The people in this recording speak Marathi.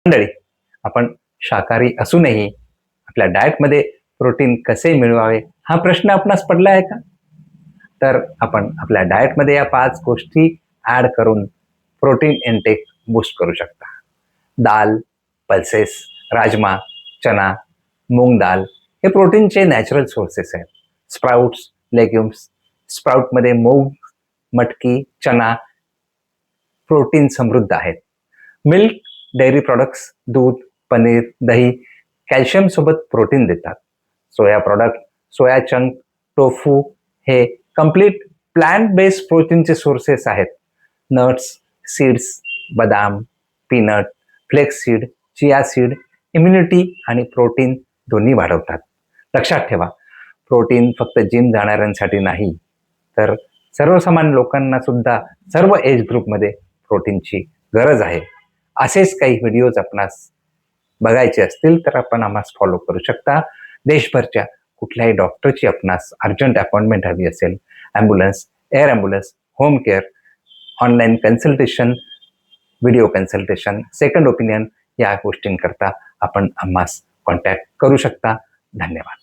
मंडळी, आपण शाकाहारी असूनही आपल्या डाएटमध्ये प्रोटीन कसे मिळवावे हा प्रश्न आपणास पडला आहे का? तर आपण आपल्या डाएटमध्ये या 5 गोष्टी ॲड करून प्रोटीन इनटेक बूस्ट करू शकता. दाल, पल्सेस, राजमा, चना, मूग दाल हे प्रोटीनचे नॅचरल सोर्सेस आहेत. स्प्राउट्स, लेग्युम्स, स्प्राउटमध्ये मूग, मटकी, चना प्रोटीन समृद्ध आहेत. मिल्क, डेअरी प्रॉडक्ट्स, दूध, पनीर, दही कॅल्शियम सोबत प्रोटीन देतात. सोया प्रॉडक्ट, सोया चंक, टोफू हे कम्प्लीट प्लांट बेस्ड प्रोटीनचे सोर्सेस आहेत. नट्स, सीड्स, बदाम, peanut, flax seed, chia seed immunity आणि प्रोटीन दोन्ही वाढवतात. लक्षात ठेवा, प्रोटीन फक्त जिम जाणाऱ्यांसाठी नाही, तर सर्वसामान्य लोकांना सुद्धा सर्व एज ग्रुपमध्ये प्रोटीनची गरज आहे. असेच काही व्हिडिओज आपणास बघायचे असतील तर आपण आम्हाला फॉलो करू शकता. देशभरच्या कुठल्याही डॉक्टरची आपणास अर्जंट अपॉइंटमेंट हवी असेल, ambulance, air ambulance, home care, online consultation, video consultation, second opinion या गोष्टींकरता आपण आम्हास कॉन्टॅक्ट करू शकता. धन्यवाद.